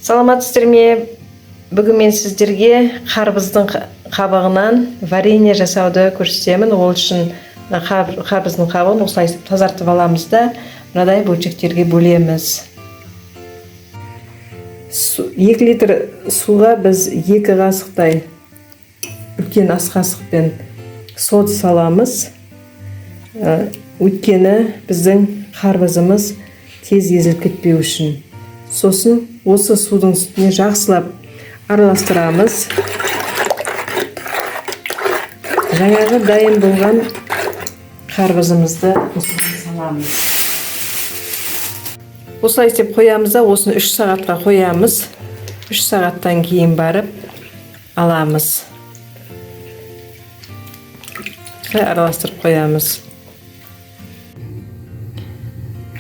Саламатсыздар ме? Бүгін мен сіздерге қарбыздың қабығынан варенье жасауды көрсетемін. Ол үшін қарбыздың қабығын осылай тазартып аламыз да, мынадай бөлшектерге бөлеміз. 2 литр суға біз 2 қасықтай үлкен ас қасықпен сода саламыз. Өйткені біздің қарбызымыз тез езіліп кетпеу үшін. Сосын осы судың үстіне жақсылап араластырамыз. Жаңағы дайын болған қарбызымызды осыған саламыз. Осылай істеп қоямыз да, осыны 3 сағатқа қоямыз. 3 сағаттан кейін барып аламыз. Араластырып қоямыз.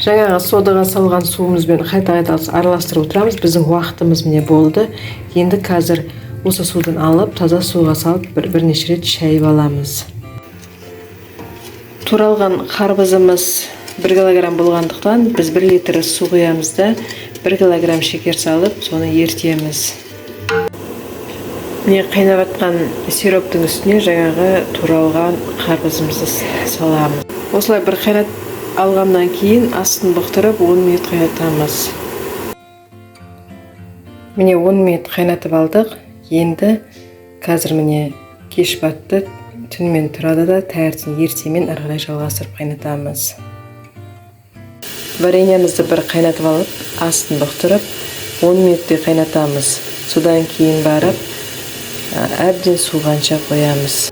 Жаңағы содаға салған суымызбен қайта араластырып отырамыз. Біздің уақытымыз міне болды. Енді қазір осы судан алып, таза суға салып бірнеше рет шайып аламыз. Туралған қарбызымыз 1 килограмм болғандықтан біз 1 литр су құямыз да 1 килограмм шекер салып, соны ертеміз. Міне қайнап жатқан сироптың үстіне жаңағы туралған қарбызымызды саламыз. Осылай бір қайнат алғаннан кейін астын бұқтырып 10 минут қайнатамыз. Міне 10 минут қайнатып алдық. Енді қазір міне кеш батты, түнімен тұрады да таңертең ертемен ары қарай жалғастырып қайнатамыз. Вареньемізді бір қайнатып алып, астын бұқтырып 10 минуттай қайнатамыз. Содан кейін барып әбден суығанша қоямыз.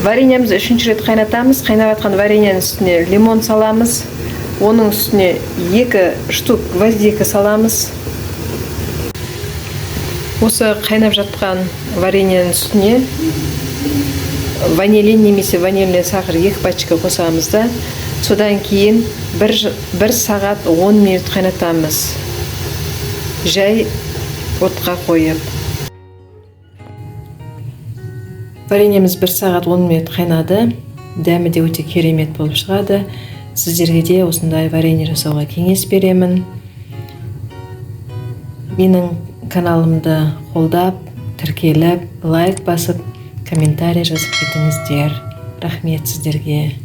Вареньемізді 3-ші рет қайнатамыз. Қайнап жатқан вареньенің үстіне лимон саламыз. Оның үстіне 2 штук гвоздика саламыз. Осы қайнап жатқан вареньенің үстіне ванилин немесе ванильный сахар 2 пачка қосамыз да, содан кейін 1 сағат 10 минут қайнатамыз. Жай отқа қойып. Вареньеміз 1 сағат 10 минут қайнады. Дәмі де өте керемет болып шығады. Сіздерге де осындай варенье жасауға кеңес беремін. Менің каналымды қолдап, тіркеліп, лайк басып, комментарий жазып кетіңіздер. Рахмет сіздерге.